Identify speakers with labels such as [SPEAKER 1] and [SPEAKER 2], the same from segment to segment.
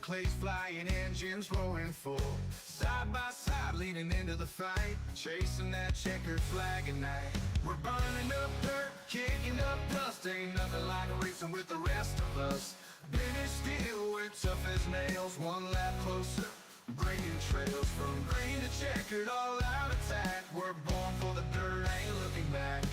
[SPEAKER 1] clays flying, engines rolling full. Side by side, leading into the fight, chasing that checkered flag at night. We're burning up dirt, kicking up dust. Ain't nothing like racing with the rest of us. British steel, we're tough as nails. One lap closer, bringing trails from green to checkered, all out attack. We're born for the dirt, ain't looking back.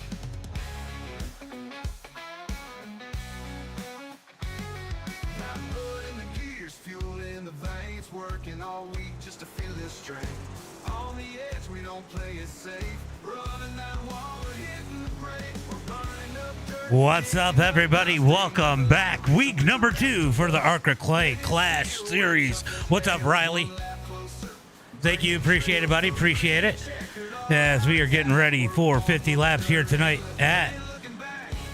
[SPEAKER 1] Got mud in the gears, fuel in the veins, working all week just to feel this strength. On the edge, we don't play it safe. Running that wall, we're hitting the brake. We're burning up dirt.
[SPEAKER 2] What's up, everybody? Welcome back. Week number 2 for the ARCA Clay Clash series. What's up, Riley? Thank you. Appreciate it, buddy. Appreciate it. As we are getting ready for 50 laps here tonight at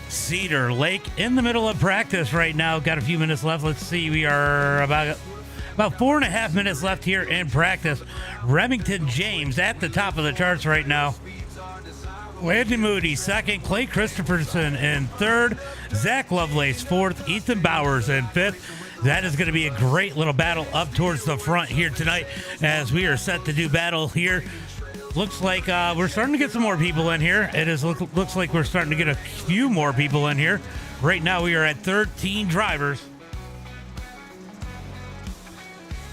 [SPEAKER 2] Cedar Lake, in the middle of practice right now. Got a few minutes left. Let's see. We are about 4.5 minutes left here in practice. Remington James at the top of the charts right now. Landon Moody second, Clay Christopherson in third, Zach Lovelace fourth, Ethan Bowers in fifth. That is going to be a great little battle up towards the front here tonight as we are set to do battle here. Looks like we're starting to get some more people in here. Looks like we're starting to get a few more people in here. Right now we are at 13 drivers.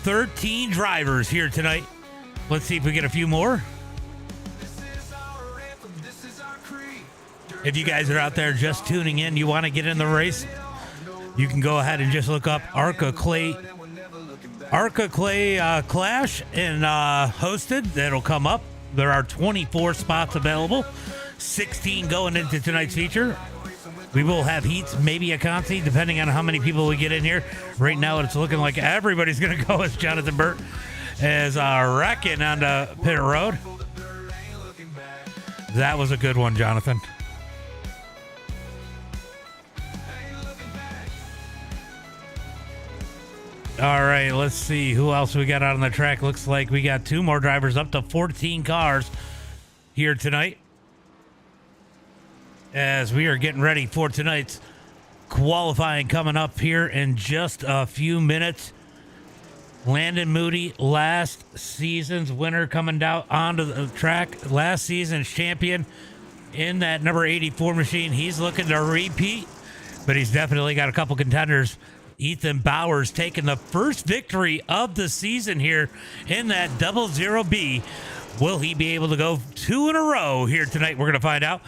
[SPEAKER 2] 13 drivers here tonight. Let's see if we get a few more. If you guys are out there just tuning in, you want to get in the race, you can go ahead and just look up ARCA Clay Clash and hosted. That'll come up. There are 24 spots available, 16 going into tonight's feature. We will have heats, maybe a conci, depending on how many people we get in here. Right now, it's looking like everybody's going to go as Jonathan Burt is wrecking on the pit road. That was a good one, Jonathan. All right, let's see who else we got out on the track. Looks like we got 2 more drivers, up to 14 cars here tonight, as we are getting ready for tonight's qualifying coming up here in just a few minutes. Landon Moody, last season's winner, coming down onto the track. Last season's champion in that number 84 machine. He's looking to repeat, but he's definitely got a couple contenders. Ethan Bowers taking the first victory of the season here in that 00B. Will he be able to go 2 in a row here tonight? We're going to find out.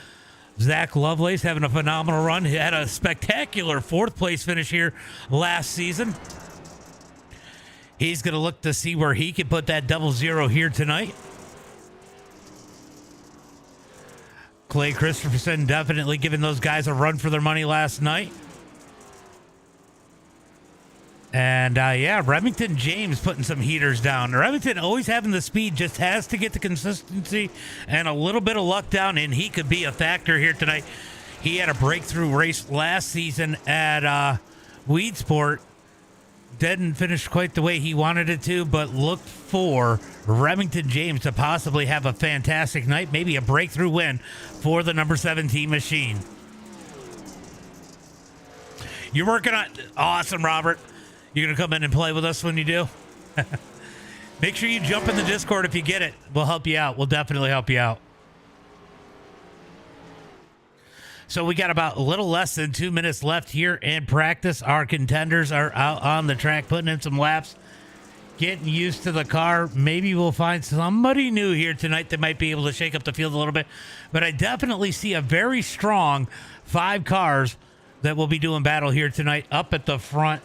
[SPEAKER 2] Zach Lovelace having a phenomenal run. He had a spectacular 4th place finish here last season. He's going to look to see where he can put that 00 here tonight. Clay Christopherson definitely giving those guys a run for their money last night. And, Remington James putting some heaters down. Remington always having the speed, just has to get the consistency and a little bit of luck down, and he could be a factor here tonight. He had a breakthrough race last season at Weedsport. Didn't finish quite the way he wanted it to, but look for Remington James to possibly have a fantastic night, maybe a breakthrough win for the number 17 machine. You're working on... Awesome, Robert. You going to come in and play with us when you do? Make sure you jump in the Discord if you get it. We'll help you out. We'll definitely help you out. So we got about a little less than 2 minutes left here in practice. Our contenders are out on the track, putting in some laps, getting used to the car. Maybe we'll find somebody new here tonight that might be able to shake up the field a little bit. But I definitely see a very strong 5 cars that will be doing battle here tonight up at the front.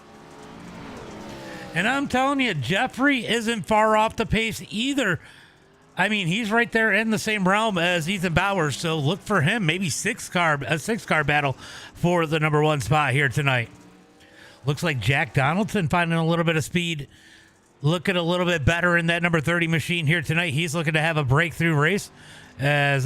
[SPEAKER 2] And I'm telling you, Jeffrey isn't far off the pace either. I mean, he's right there in the same realm as Ethan Bowers, so look for him. Maybe a 6-car battle for the number 1 spot here tonight. Looks like Jack Donaldson finding a little bit of speed, looking a little bit better in that number 30 machine here tonight. He's looking to have a breakthrough race as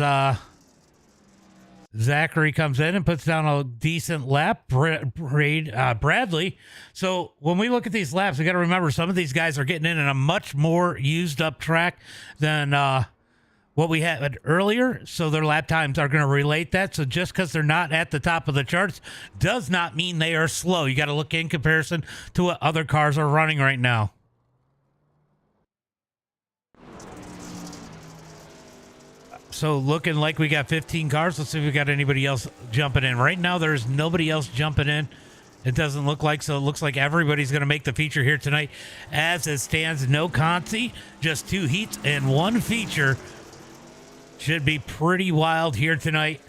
[SPEAKER 2] Zachary comes in and puts down a decent lap. Bradley. So when we look at these laps, we got to remember some of these guys are getting in a much more used up track than what we had earlier, so their lap times are going to relate that. So just because they're not at the top of the charts does not mean they are slow. You got to look in comparison to what other cars are running right now. So looking like we got 15 cars. Let's see if we got anybody else jumping in. Right now, there's nobody else jumping in. It doesn't look like, so it looks like everybody's going to make the feature here tonight. As it stands, no conci, just 2 heats and 1 feature. Should be pretty wild here tonight,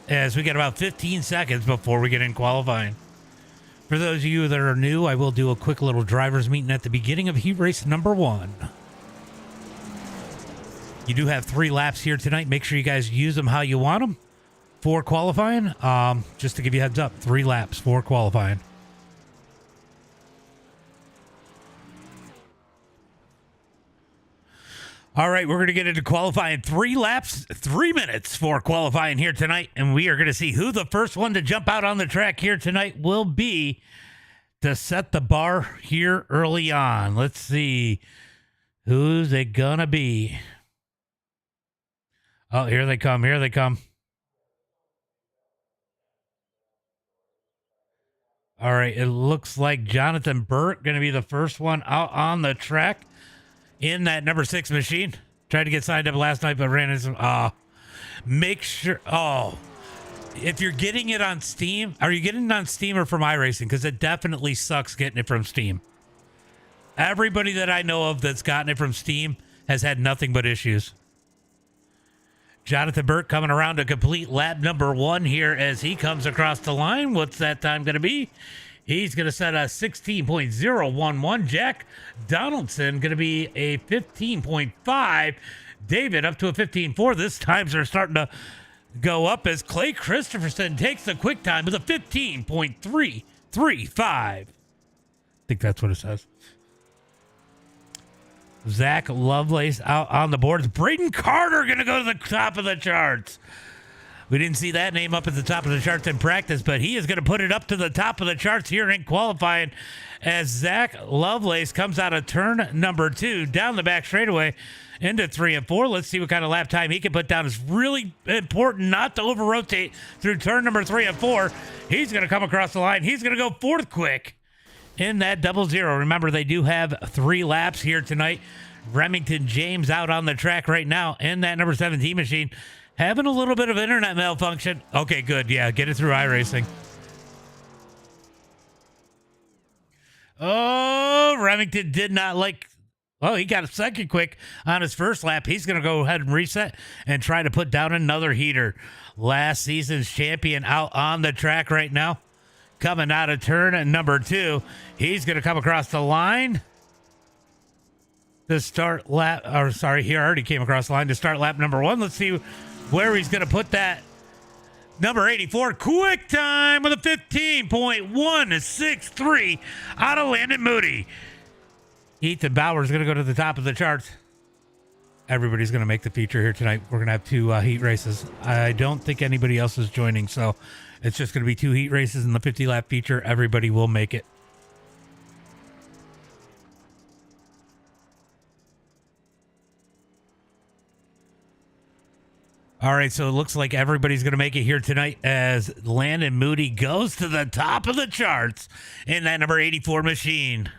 [SPEAKER 2] as we got about 15 seconds before we get in qualifying. For those of you that are new, I will do a quick little driver's meeting at the beginning of heat race number 1. You do have 3 laps here tonight. Make sure you guys use them how you want them for qualifying. Just to give you a heads up, 3 laps for qualifying. All right, we're going to get into qualifying. 3 laps, 3 minutes for qualifying here tonight. And we are going to see who the first one to jump out on the track here tonight will be to set the bar here early on. Let's see. Who's it going to be? Oh, here they come. Here they come. All right. It looks like Jonathan Burt going to be the first one out on the track in that number 6 machine. Tried to get signed up last night, but ran into some. Make sure. Oh, if you're getting it on Steam, are you getting it on Steam or from iRacing? Because it definitely sucks getting it from Steam. Everybody that I know of that's gotten it from Steam has had nothing but issues. Jonathan Burt coming around to complete lap number 1 here as he comes across the line. What's that time going to be? He's going to set a 16.011. Jack Donaldson going to be a 15.5. David up to a 15.4. This times are starting to go up as Clay Christopherson takes the quick time with a 15.335. I think that's what it says. Zach Lovelace out on the boards. Braden Carter going to go to the top of the charts. We didn't see that name up at the top of the charts in practice, but he is going to put it up to the top of the charts here in qualifying as Zach Lovelace comes out of turn number 2 down the back straightaway into 3 and 4. Let's see what kind of lap time he can put down. It's really important not to over-rotate through turn number 3 and 4. He's going to come across the line. He's going to go 4th quick in that 00. Remember, they do have 3 laps here tonight. Remington James out on the track right now in that number 17 machine. Having a little bit of internet malfunction. Okay, good. Yeah, get it through iRacing. Oh, Remington did not like... Well, he got a 2nd quick on his first lap. He's going to go ahead and reset and try to put down another heater. Last season's champion out on the track right now. Coming out of turn number 2. He's going to come across the line to start lap... Or, sorry, he already came across the line to start lap number 1. Let's see where he's going to put that. Number 84, quick time with a 15.163 out of Landon Moody. Ethan Bauer's going to go to the top of the charts. Everybody's going to make the feature here tonight. We're going to have 2 heat races. I don't think anybody else is joining, so it's just going to be 2 heat races in the 50-lap feature. Everybody will make it. All right, so it looks like everybody's going to make it here tonight as Landon Moody goes to the top of the charts in that number 84 machine.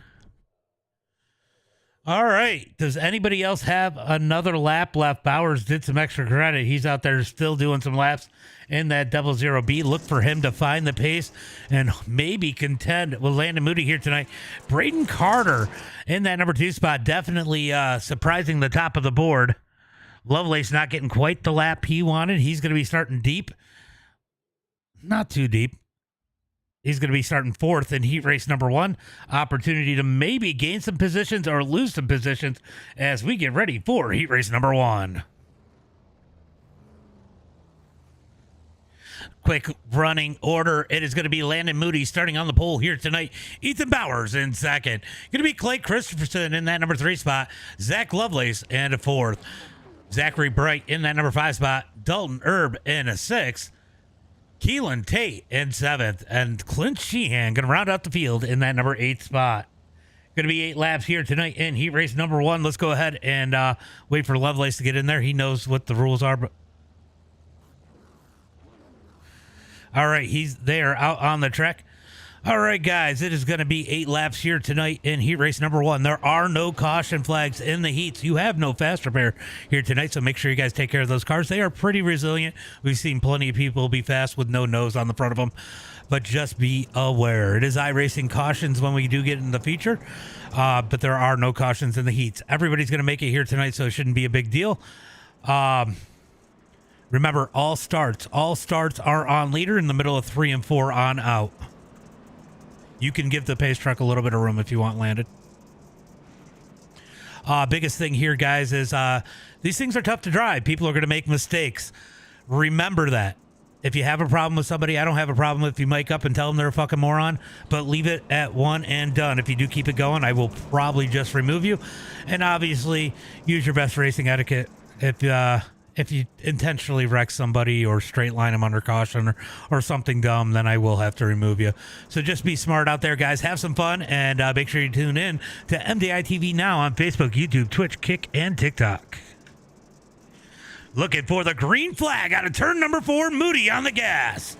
[SPEAKER 2] All right, does anybody else have another lap left? Bowers did some extra credit. He's out there still doing some laps in that 00B. Look for him to find the pace and maybe contend with Landon Moody here tonight. Braden Carter in that number 2 spot, definitely surprising the top of the board. Lovelace not getting quite the lap he wanted. He's going to be starting deep. Not too deep. He's going to be starting 4th in heat race number 1. Opportunity to maybe gain some positions or lose some positions as we get ready for heat race number 1. Quick running order. It is going to be Landon Moody starting on the pole here tonight. Ethan Bowers in 2nd. Going to be Clay Christopherson in that number 3 spot. Zach Lovelace in a 4th. Zachary Bright in that number 5 spot. Dalton Erb in a 6th. Keelan Tate in 7th. And Clint Sheehan going to round out the field in that number 8 spot. Going to be 8 laps here tonight in heat race number 1. Let's go ahead and wait for Lovelace to get in there. He knows what the rules are. But all right, he's there out on the track. All right, guys, it is going to be 8 laps here tonight in heat race number 1. There are no caution flags in the heats. You have no fast repair here tonight, so make sure you guys take care of those cars. They are pretty resilient. We've seen plenty of people be fast with no nose on the front of them, but just be aware. It is iRacing cautions when we do get in the feature, but there are no cautions in the heats. Everybody's going to make it here tonight, so it shouldn't be a big deal. Remember, all starts are on leader in the middle of 3 and 4 on out. You can give the pace truck a little bit of room if you want landed. Biggest thing here, guys, is these things are tough to drive. People are going to make mistakes. Remember that. If you have a problem with somebody, I don't have a problem if you mic up and tell them they're a fucking moron, but leave it at one and done. If you do keep it going, I will probably just remove you. And obviously, use your best racing etiquette. If you intentionally wreck somebody or straight line them under caution or something dumb, then I will have to remove you. So just be smart out there, guys. Have some fun, and make sure you tune in to MDiTV now on Facebook, YouTube, Twitch, Kick, and TikTok. Looking for the green flag out of turn number 4, Moody on the gas.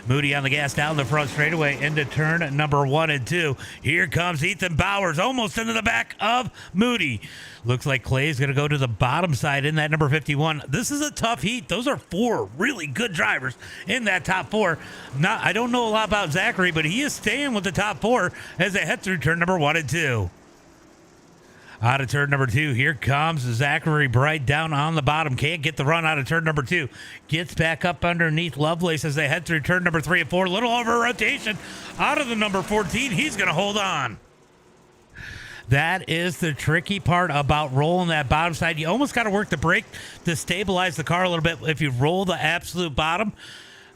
[SPEAKER 2] Moody on the gas down the front straightaway into turn number 1 and 2. Here comes Ethan Bowers almost into the back of Moody. Looks like Clay's going to go to the bottom side in that number 51. This is a tough heat. Those are 4 really good drivers in that top 4. I don't know a lot about Zachary, but he is staying with the top 4 as they head through turn number 1 and 2. Out of turn number 2, here comes Zachary Bright down on the bottom. Can't get the run out of turn number 2. Gets back up underneath Lovelace as they head through turn number 3 and 4. Little over rotation out of the number 14. He's going to hold on. That is the tricky part about rolling that bottom side. You almost got to work the brake to stabilize the car a little bit. If you roll the absolute bottom,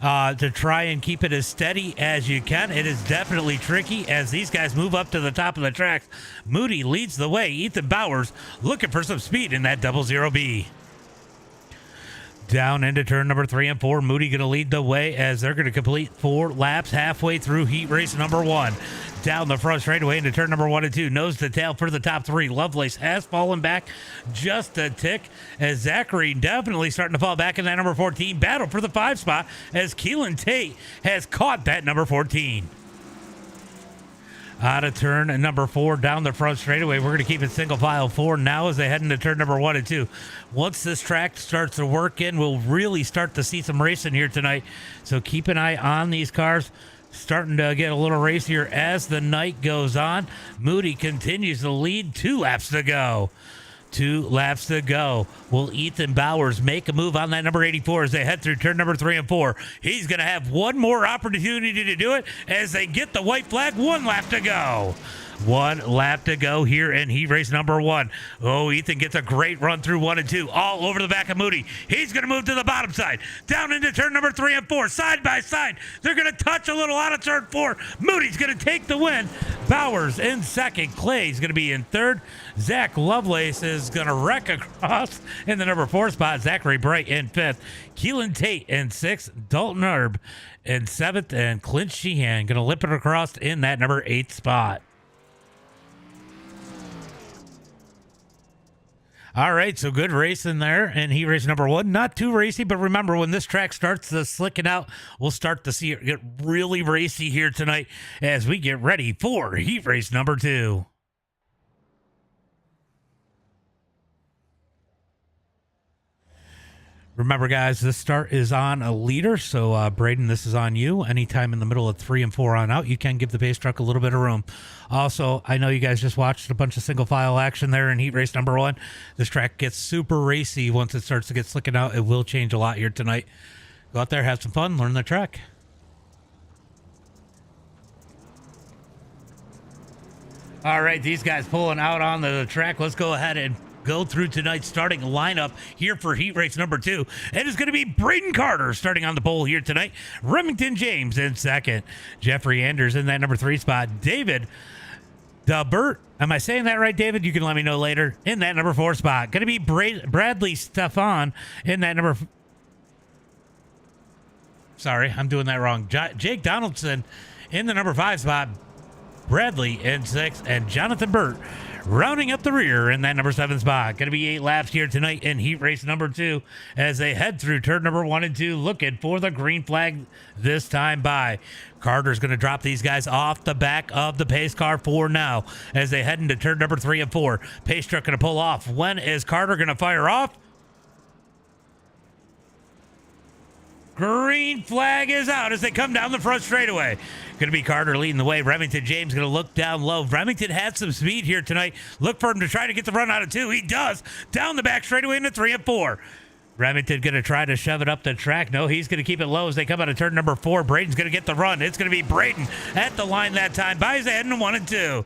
[SPEAKER 2] to try and keep it as steady as you can. It is definitely tricky as these guys move up to the top of the tracks. Moody leads the way. Ethan Bowers looking for some speed in that 00B. Down into turn number 3 and 4. Moody going to lead the way as they're going to complete 4 laps halfway through heat race number 1. Down the front straightaway into turn number 1 and 2. Nose to tail for the top 3. Lovelace has fallen back just a tick as Zachary definitely starting to fall back in that number 14. Battle for the 5 spot as Keelan Tate has caught that number 14. Out of turn number 4 down the front straightaway. We're going to keep it single file 4 now as they head into turn number 1 and 2. Once this track starts to work in, we'll really start to see some racing here tonight. So keep an eye on these cars. Starting to get a little racier as the night goes on. Moody continues to lead. 2 laps to go. 2 laps to go. Will Ethan Bowers make a move on that number 84 as they head through turn number 3 and 4? He's going to have one more opportunity to do it as they get the white flag. 1 lap to go. 1 lap to go here in heat race number 1. Oh, Ethan gets a great run through 1 and 2, all over the back of Moody. He's going to move to the bottom side, down into turn number 3 and 4, side by side. They're going to touch a little out of turn 4. Moody's going to take the win. Bowers in second. Clay's going to be in third. Zach Lovelace is going to wreck across in the number 4 spot. Zachary Bright in 5th. Keelan Tate in 6th. Dalton Erb in 7th. And Clint Sheehan going to limp it across in that number 8 spot. All right, so good racing there in heat race number 1. Not too racy, but remember, when this track starts to slicken out, we'll start to see it get really racy here tonight as we get ready for heat race number 2. Remember, guys, this start is on a leader, so Braden, this is on you. Anytime in the middle of 3 and 4 on out, you can give the pace truck a little bit of room. Also, I know you guys just watched a bunch of single file action there in heat race number 1. This track gets super racy once it starts to get slicking out. It will change a lot here tonight. Go out there, have some fun, learn the track. All right, these guys pulling out on the track. Let's go ahead and go through tonight's starting lineup here for heat race number 2. It is going to be Braden Carter starting on the pole here tonight. Remington James in second. Jeffrey Anders in that number 3 spot. David DeBert, am I saying that right, David? You can let me know later. In that number 4 spot. Going to be Bradley Stefan in that number... Sorry, I'm doing that wrong. Jake Donaldson in the number 5 spot. Bradley in 6, and Jonathan Burt rounding up the rear in that number 7 spot. Going to be 8 laps here tonight in heat race number 2 as they head through turn number 1 and 2, looking for the green flag this time by. Carter's going to drop these guys off the back of the pace car for now as they head into turn number 3 and 4. Pace truck going to pull off. When is Carter going to fire off? Green flag is out as they come down the front straightaway. Going to be Carter leading the way. Remington James going to look down low. Remington had some speed here tonight. Look for him to try to get the run out of 2. He does. Down the back straightaway into 3 and 4. Remington going to try to shove it up the track. No, he's going to keep it low as they come out of turn number 4. Braden's going to get the run. It's going to be Braden at the line that time. Buys ahead in 1 and 2.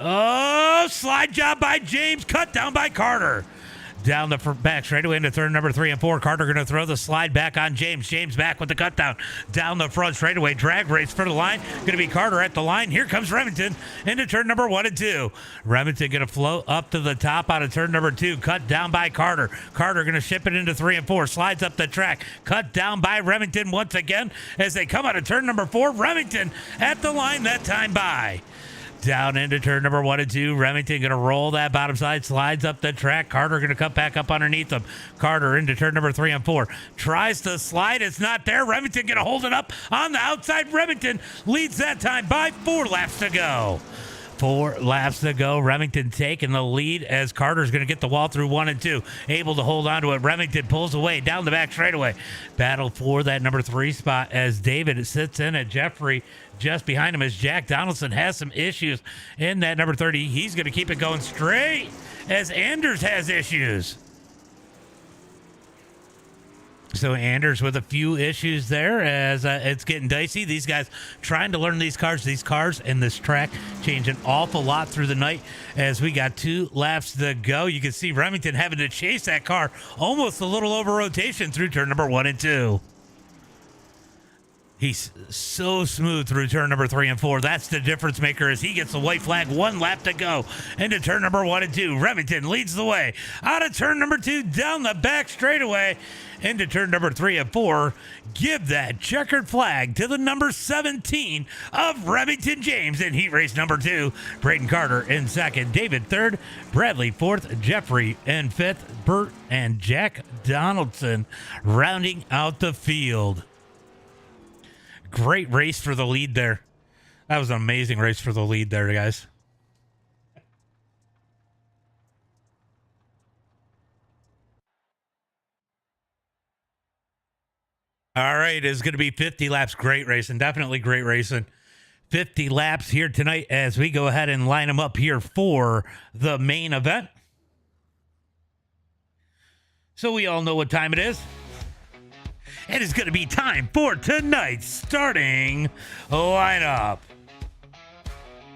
[SPEAKER 2] Oh, slide job by James. Cut down by Carter. Down the back straightaway into turn number 3 and 4. Carter going to throw the slide back on James. James back with the cut down. Down the front straightaway. Drag race for the line. Going to be Carter at the line. Here comes Remington into turn number 1 and 2. Remington going to float up to the top out of turn number 2. Cut down by Carter. Carter going to ship it into 3 and 4. Slides up the track. Cut down by Remington once again as they come out of turn number 4. Remington at the line that time by. Down into turn number 1 and 2. Remington going to roll that bottom side, slides up the track. Carter going to cut back up underneath him. Carter into turn number 3 and 4. Tries to slide. It's not there. Remington going to hold it up on the outside. Remington leads that time by 4 laps to go. 4 laps to go. Remington taking the lead as Carter's going to get the wall through 1 and 2. Able to hold on to it. Remington pulls away down the back straightaway. Battle for that number 3 spot as David sits in at Jeffrey. Just behind him as Jack Donaldson has some issues in that number 30. He's going to keep it going straight as Anders has issues. So Anders with a few issues there as it's getting dicey. These guys trying to learn these cars and this track change an awful lot through the night as we got 2 laps to go. You can see Remington having to chase that car almost a little over rotation through turn number 1 and 2. He's so smooth through turn number 3 and 4. That's the difference maker as he gets the white flag. 1 lap to go into turn number 1 and 2. Remington leads the way out of turn number 2 down the back straightaway into turn number 3 and 4. Give that checkered flag to the number 17 of Remington James in heat race number 2. Braden Carter in 2nd, David 3rd, Bradley 4th, Jeffrey in 5th, Burt and Jack Donaldson rounding out the field. Great race for the lead there. That was an amazing race for the lead there, guys. All right, it's going to be 50 laps. Great racing. Definitely great racing. 50 laps here tonight as we go ahead and line them up here for the main event. So we all know what time it is. It is going to be time for tonight's starting lineup.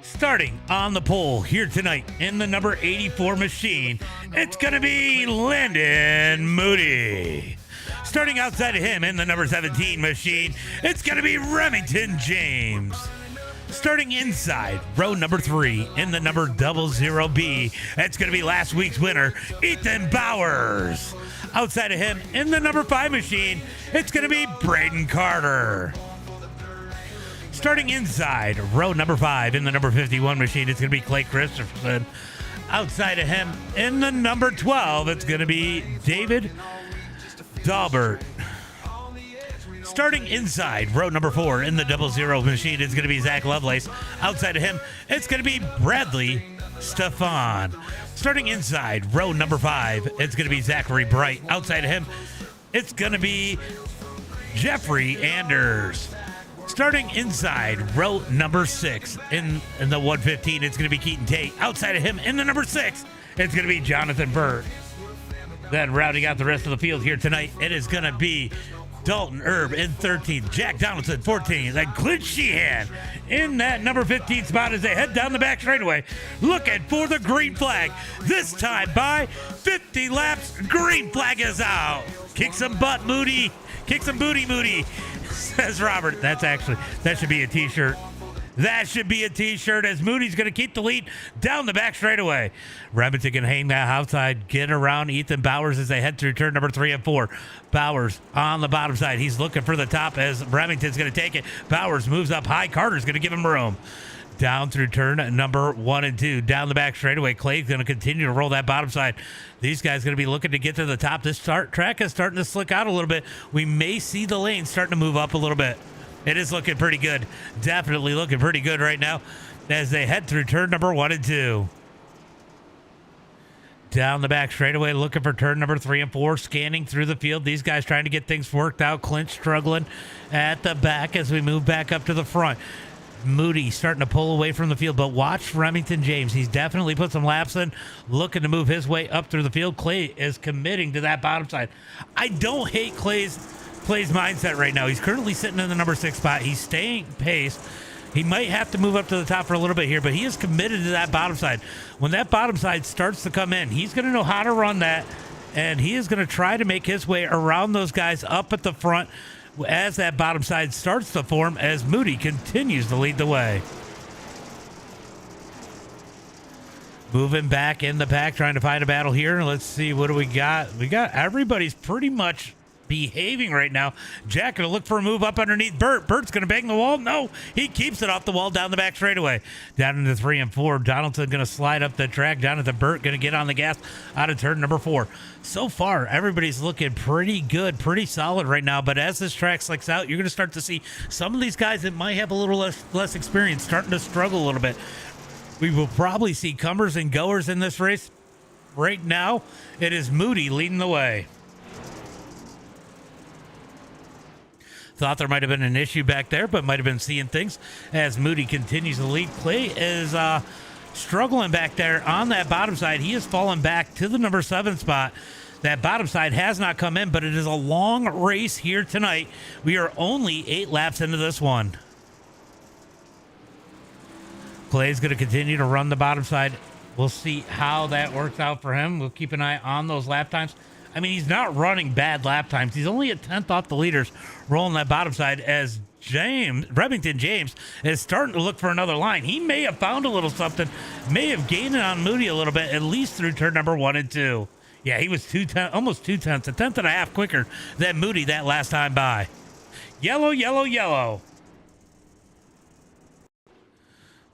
[SPEAKER 2] Starting on the pole here tonight in the number 84 machine, it's going to be Landon Moody. Starting outside of him in the number 17 machine, it's going to be Remington James. Starting inside row number 3 in the number 00B, it's going to be last week's winner, Ethan Bowers. Outside of him in the number 5 machine, it's going to be Braden Carter. Starting inside row number 5 in the number 51 machine, it's going to be Clay Christensen. Outside of him in the number 12, it's going to be David Dalbert. Starting inside row number 4 in the 00 machine, it's going to be Zach Lovelace. Outside of him, it's going to be Bradley Stefan. Starting inside row number 5, it's going to be Zachary Bright. Outside of him, it's going to be Jeffrey Anders. Starting inside row number 6 in the 115, it's going to be Keaton Tate. Outside of him in the number 6, it's going to be Jonathan Bird. Then rounding out the rest of the field here tonight, it is going to be Dalton Erb in 13th, Jack Donaldson 14th, and Clint Sheehan in that number 15 spot as they head down the back straightaway looking for the green flag. This time by 50 laps, green flag is out. Kick some butt, Moody. Kick some booty, Moody, says Robert. That should be a t-shirt. That should be a t-shirt as Moody's going to keep the lead down the back straightaway. Remington can hang that outside, get around Ethan Bowers as they head through turn number 3 and 4. Bowers on the bottom side. He's looking for the top as Remington's going to take it. Bowers moves up high. Carter's going to give him room. Down through turn number 1 and 2. Down the back straightaway. Clay's going to continue to roll that bottom side. These guys going to be looking to get to the top. This track is starting to slick out a little bit. We may see the lane starting to move up a little bit. It is looking pretty good. Definitely looking pretty good right now as they head through turn number 1 and 2. Down the back straightaway, looking for turn number 3 and 4, scanning through the field. These guys trying to get things worked out. Clint struggling at the back as we move back up to the front. Moody starting to pull away from the field, but watch Remington James. He's definitely put some laps in, looking to move his way up through the field. Clay is committing to that bottom side. I don't hate Clay's mindset right now. He's currently sitting in the number 6 spot. He's staying pace. He might have to move up to the top for a little bit here, but he is committed to that bottom side. When that bottom side starts to come in, he's going to know how to run that, and he is going to try to make his way around those guys up at the front as that bottom side starts to form, as Moody continues to lead the way. Moving back in the pack, trying to find a battle here. Let's see, what do we got? We got everybody's pretty much behaving right now. Jack gonna look for a move up underneath Burt. Burt's gonna bang the wall. No, he keeps it off the wall down the back straightaway. Down into 3 and 4. Donaldson gonna slide up the track. Down into Burt, gonna get on the gas out of turn number 4. So far, everybody's looking pretty good, pretty solid right now. But as this track slicks out, you're gonna start to see some of these guys that might have a little less experience starting to struggle a little bit. We will probably see comers and goers in this race. Right now, it is Moody leading the way. Thought there might have been an issue back there, but might have been seeing things as Moody continues to lead. Clay is struggling back there on that bottom side. He has fallen back to the number 7 spot. That bottom side has not come in, but it is a long race here tonight. We are only 8 laps into this one. Clay's going to continue to run the bottom side. We'll see how that works out for him. We'll keep an eye on those lap times. I mean, he's not running bad lap times. He's only a 10th off the leaders rolling that bottom side as Remington James is starting to look for another line. He may have found a little something, may have gained it on Moody a little bit, at least through turn number 1 and 2. Yeah, he was almost 2 tenths, a tenth and a half quicker than Moody that last time by. Yellow, yellow, yellow.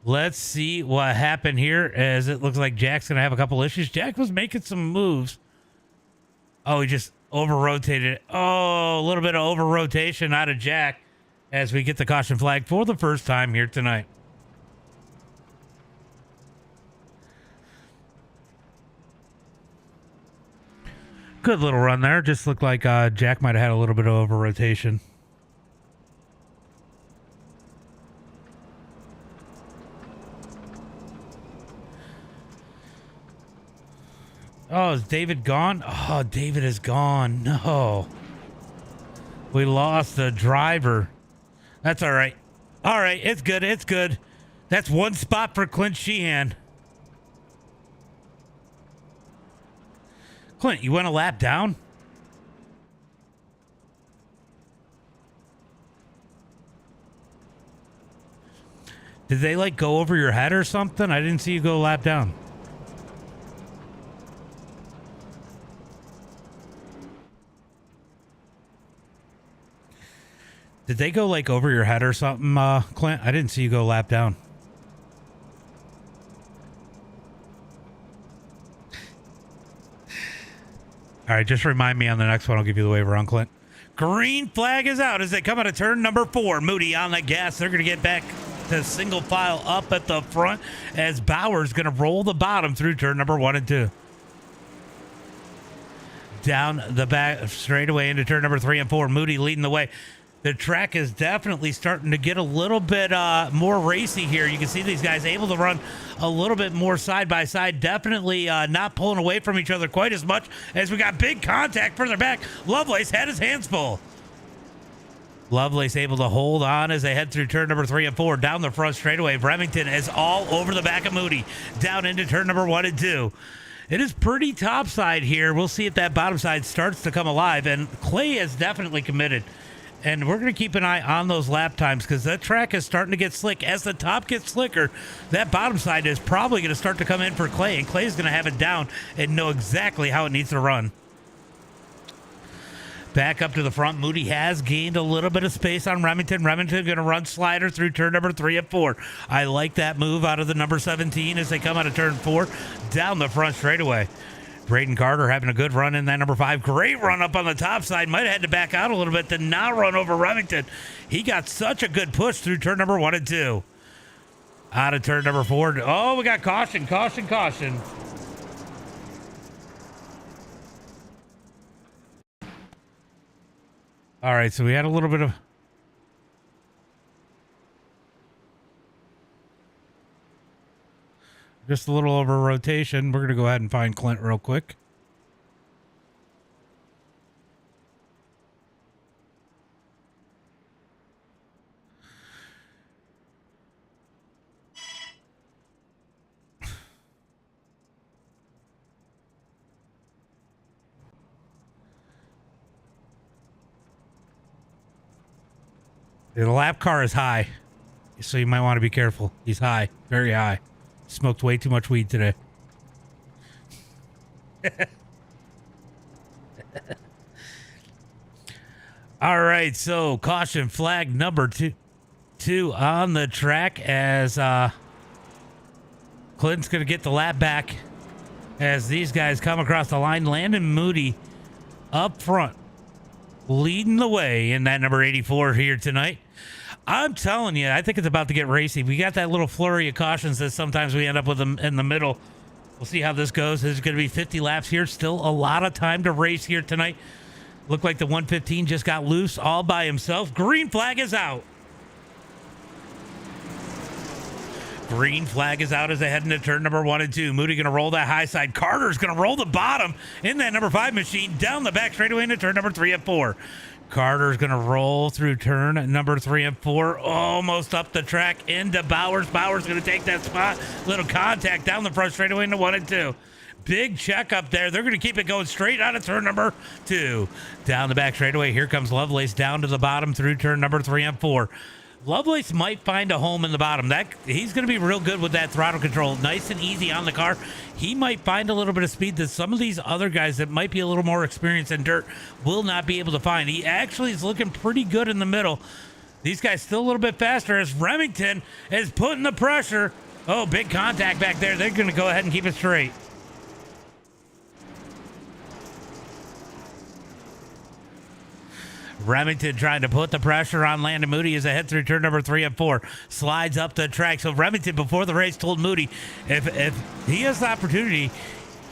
[SPEAKER 2] Let's see what happened here, as it looks like Jack's going to have a couple issues. Jack was making some moves. Oh, he just over-rotated. Oh, a little bit of over-rotation out of Jack as we get the caution flag for the first time here tonight. Good little run there. Just looked like Jack might have had a little bit of over-rotation. Oh, is David gone? Oh, David is gone. No. We lost the driver. That's all right. All right, it's good. It's good. That's 1 spot for Clint Sheehan. Clint, you went a lap down? Did they, like, go over your head or something? I didn't see you go a lap down. Did they go like over your head or something, Clint? I didn't see you go lap down. All right, just remind me on the next one. I'll give you the waiver on Clint. Green flag is out as they come out of turn number 4. Moody on the gas. They're going to get back to single file up at the front as Bauer's going to roll the bottom through turn number 1 and 2. Down the back straightaway into turn number 3 and 4. Moody leading the way. The track is definitely starting to get a little bit more racy here. You can see these guys able to run a little bit more side by side. Definitely not pulling away from each other quite as much as we got big contact further back. Lovelace had his hands full. Lovelace able to hold on as they head through turn number 3 and 4. Down the front straightaway. Remington is all over the back of Moody. Down into turn number 1 and 2. It is pretty topside here. We'll see if that bottom side starts to come alive. And Clay is definitely committed. And we're going to keep an eye on those lap times because that track is starting to get slick. As the top gets slicker, that bottom side is probably going to start to come in for Clay. And Clay's going to have it down and know exactly how it needs to run. Back up to the front. Moody has gained a little bit of space on Remington. Remington going to run slider through turn number 3 and 4. I like that move out of the number 17 as they come out of turn 4 down the front straightaway. Braden Carter having a good run in that number 5. Great run up on the top side. Might have had to back out a little bit to not run over Remington. He got such a good push through turn number 1 and 2. Out of turn number 4. Oh, we got caution, caution, caution. All right, so we had a little bit of... just a little over rotation. We're going to go ahead and find Clint real quick. The lap car is high, so you might want to be careful. He's high, very high. Smoked way too much weed today. All right, so caution flag number two on the track as Clinton's going to get the lap back as these guys come across the line. Landon Moody up front, leading the way in that number 84 here tonight. I'm telling you, I think it's about to get racy. We got that little flurry of cautions that sometimes we end up with them in the middle. We'll see how this goes. There's going to be 50 laps here. Still a lot of time to race here tonight. Looked like the 115 just got loose all by himself. Green flag is out. Green flag is out as they head into turn number 1 and 2. Moody going to roll that high side. Carter's going to roll the bottom in that number 5 machine down the back straightaway into turn number 3 and 4. Carter's going to roll through turn number 3 and 4, almost up the track into Bowers. Bowers going to take that spot. Little contact down the front straightaway into 1 and 2. Big check up there. They're going to keep it going straight out of turn number 2. Down the back straightaway, here comes Lovelace down to the bottom through turn number 3 and 4. Lovelace might find a home in the bottom. He's going to be real good with that throttle control. Nice and easy on the car. He might find a little bit of speed that some of these other guys that might be a little more experienced in dirt will not be able to find. He actually is looking pretty good in the middle. These guys still a little bit faster as Remington is putting the pressure. Oh, big contact back there. They're going to go ahead and keep it straight. Remington trying to put the pressure on Landon Moody as they head through turn number 3 and 4. Slides up the track. So Remington, before the race, told Moody if he has the opportunity,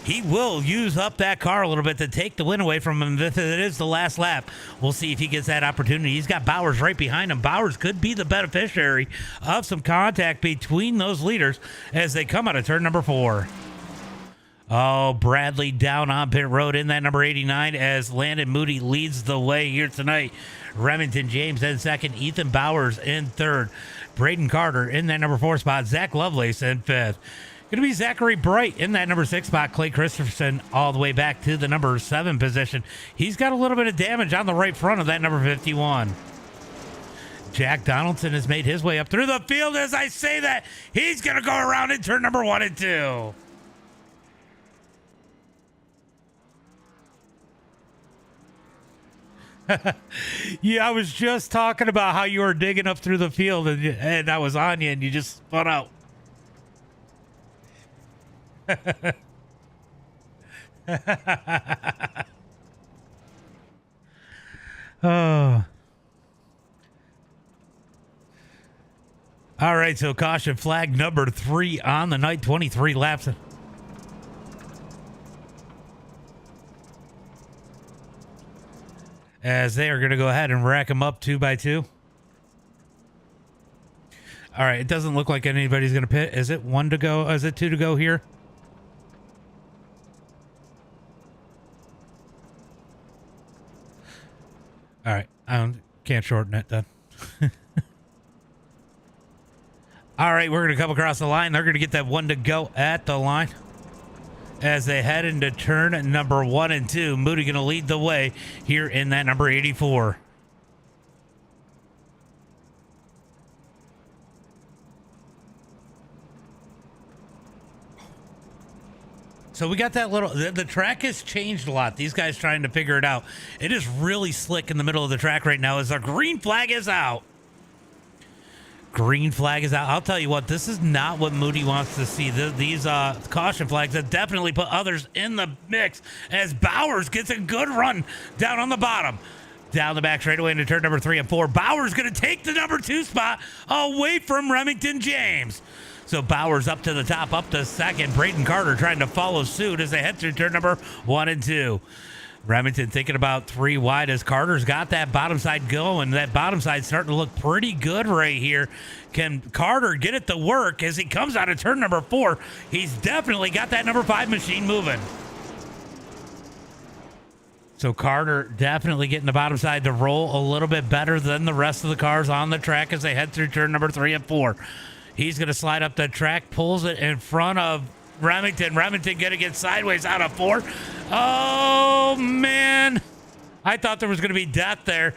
[SPEAKER 2] he will use up that car a little bit to take the win away from him if it is the last lap. We'll see if he gets that opportunity. He's got Bowers right behind him. Bowers could be the beneficiary of some contact between those leaders as they come out of turn number 4. Oh, Bradley down on pit road in that number 89 as Landon Moody leads the way here tonight. Remington James in second. Ethan Bowers in third. Braden Carter in that number 4 spot. Zach Lovelace in fifth. Going to be Zachary Bright in that number 6 spot. Clay Christensen all the way back to the number 7 position. He's got a little bit of damage on the right front of that number 51. Jack Donaldson has made his way up through the field. As I say that, he's going to go around in turn number 1 and 2. Yeah, I was just talking about how you were digging up through the field and I was on you and you just spun out. Oh. All right, so caution flag number 3 on the night, 23 laps. As they are going to go ahead and rack them up 2 by 2. All right, it doesn't look like anybody's going to pit. Is it 1 to go? Is it 2 to go here? All right, I can't shorten it then. All right, we're going to come across the line. They're going to get that 1 to go at the line. As they head into turn number 1 and 2, Moody going to lead the way here in that number 84. so we got that little, the track has changed a lot. These guys trying to figure it out. It is really slick in the middle of the track right now as our green flag is out. Green flag is out. I'll tell you what, this is not what Moody wants to see. These caution flags have definitely put others in the mix as Bowers gets a good run down on the bottom. Down the back straightaway into turn number 3 and 4. Bowers going to take the number 2 spot away from Remington James. So Bowers up to the top, up to second. Braden Carter trying to follow suit as they head through turn number 1 and 2. Remington thinking about 3 wide as Carter's got that bottom side going. That bottom side starting to look pretty good right here. Can Carter get it to work as he comes out of turn number 4? He's definitely got that number 5 machine moving. So Carter definitely getting the bottom side to roll a little bit better than the rest of the cars on the track as they head through turn number 3 and 4. He's going to slide up the track, pulls it in front of Remington. Remington going to get sideways out of 4. Oh, man. I thought there was going to be death there.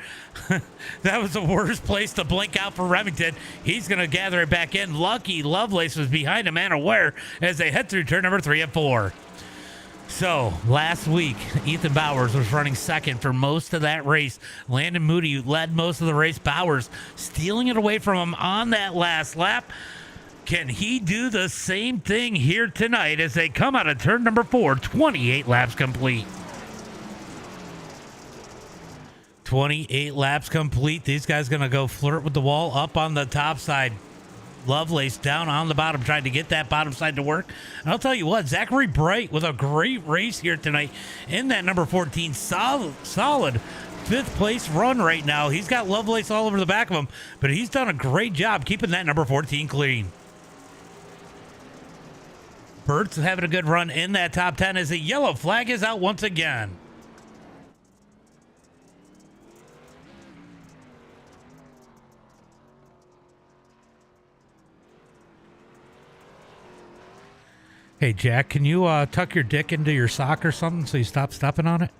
[SPEAKER 2] That was the worst place to blink out for Remington. He's going to gather it back in. Lucky Lovelace was behind him and aware as they head through turn number 3 and 4. So, last week, Ethan Bowers was running second for most of that race. Landon Moody led most of the race. Bowers stealing it away from him on that last lap. Can he do the same thing here tonight as they come out of turn number 4, 28 laps complete? 28 laps complete. These guys going to go flirt with the wall up on the top side. Lovelace down on the bottom trying to get that bottom side to work. And I'll tell you what, Zachary Bright with a great race here tonight in that number 14 solid 5th place run right now. He's got Lovelace all over the back of him, but he's done a great job keeping that number 14 clean. Bert's having a good run in that top 10 as the yellow flag is out once again. Hey, Jack, can you tuck your dick into your sock or something so you stop stepping on it?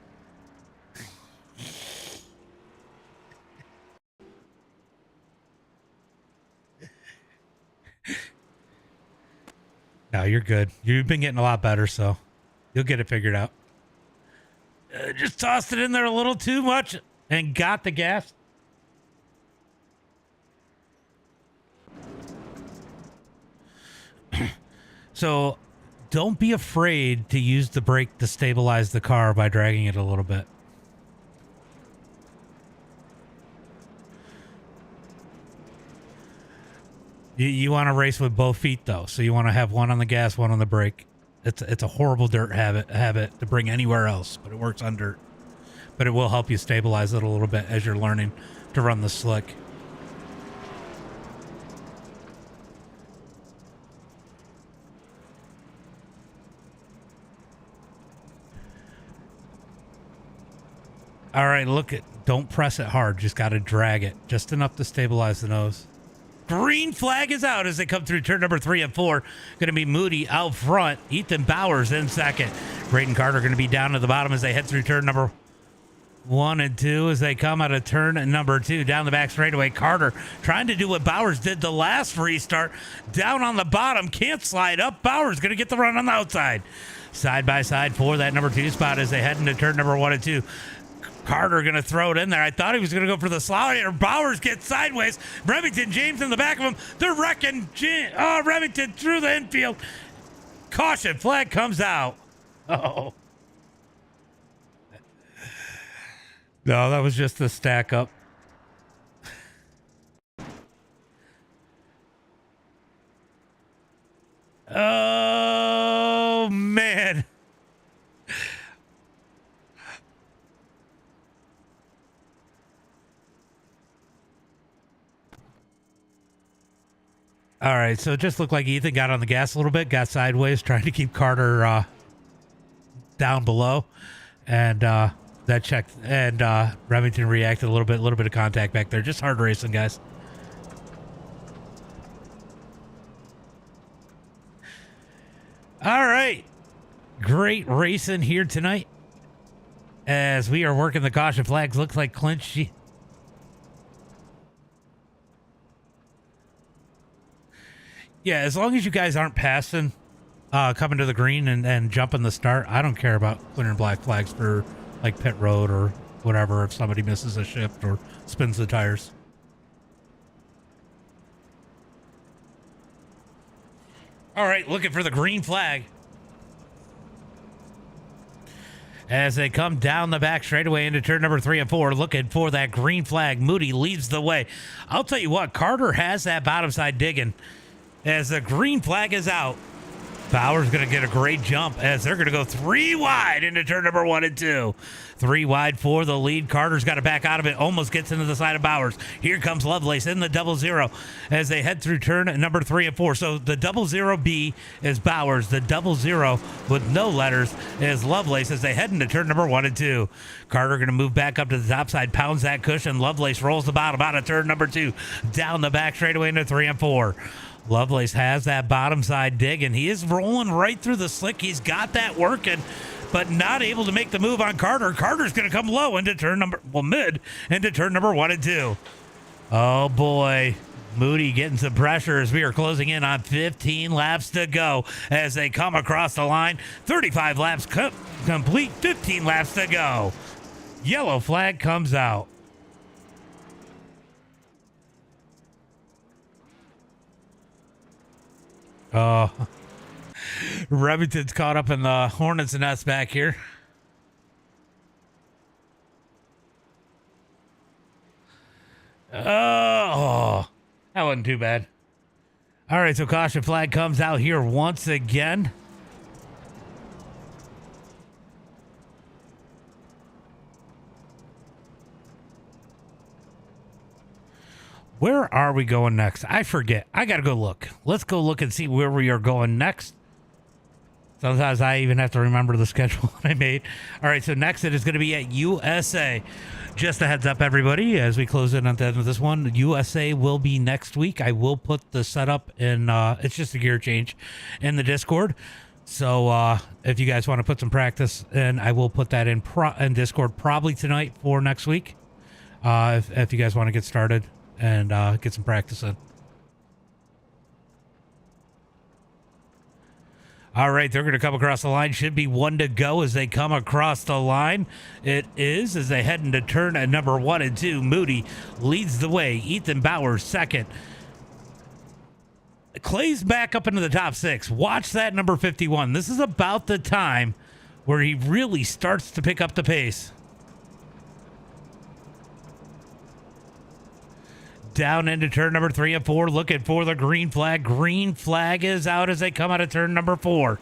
[SPEAKER 2] No, you're good. You've been getting a lot better, so you'll get it figured out. Just tossed it in there a little too much and got the gas. So don't be afraid to use the brake to stabilize the car by dragging it a little bit. You want to race with both feet, though. So you want to have one on the gas, one on the brake. It's a horrible dirt habit to bring anywhere else, but it works on dirt. But it will help you stabilize it a little bit as you're learning to run the slick. All right, look at, don't press it hard. Just got to drag it just enough to stabilize the nose. Green flag is out as they come through turn number 3 and 4. Going to be Moody out front. Ethan Bowers in second. Braden Carter going to be down at the bottom as they head through turn number 1 and 2 as they come out of turn number 2 down the back straightaway. Carter trying to do what Bowers did the last restart. Down on the bottom, can't slide up. Bowers going to get the run on the outside. Side by side for that number 2 spot as they head into turn number 1 and 2. Carter going to throw it in there. I thought he was going to go for the slide. Bowers gets sideways. Remington James in the back of him. They're wrecking Remington through the infield. Caution flag comes out. Oh. No, that was just the stack up. Oh, man. All right, so it just looked like Ethan got on the gas a little bit, got sideways, trying to keep Carter down below, and that checked, and Remington reacted a little bit of contact back there. Just hard racing, guys. All right, great racing here tonight as we are working the caution flags. Looks like Clinch. Yeah, as long as you guys aren't passing coming to the green and jumping the start. I don't care about clearing black flags for like pit road or whatever if somebody misses a shift or spins the tires. All right, looking for the green flag. As they come down the back straightaway into turn number 3 and 4, looking for that green flag. Moody leads the way. I'll tell you what, Carter has that bottom side digging. As the green flag is out, Bauer's going to get a great jump as they're going to go 3 wide into turn number 1 and 2. 3 wide for the lead. Carter's got to back out of it. Almost gets into the side of Bowers. Here comes Lovelace in the 00 as they head through turn number 3 and 4. So the 00B is Bowers. The 00 with no letters is Lovelace as they head into turn number 1 and 2. Carter going to move back up to the top side, pounds that cushion. Lovelace rolls the bottom out of turn number 2. Down the back straightaway into 3 and 4. Lovelace has that bottom side dig, and he is rolling right through the slick. He's got that working, but not able to make the move on Carter. Carter's going to come low into mid into turn number 1 and 2. Oh boy, Moody getting some pressure as we are closing in on 15 laps to go as they come across the line. 35 laps complete, 15 laps to go. Yellow flag comes out. Oh, Remington's caught up in the hornet's nest back here. Oh, that wasn't too bad. All right, so caution flag comes out here once again. Where are we going next? I forget. I got to go look. Let's go look and see where we are going next. Sometimes I even have to remember the schedule I made. All right, so next it is going to be at USA. Just a heads up, everybody, as we close in on the end of this one, USA will be next week. I will put the setup in, it's just a gear change, in the Discord. So if you guys want to put some practice in, I will put that in Discord probably tonight for next week. If you guys want to get started and get some practice in. All right, they're going to come across the line. Should be 1 to go as they come across the line. It is as they head into turn at number 1 and 2. Moody leads the way. Ethan Bowers second. Clay's back up into the top 6. Watch that number 51. This is about the time where he really starts to pick up the pace. Down into turn number 3 and 4, looking for the green flag. Green flag is out as they come out of turn number 4.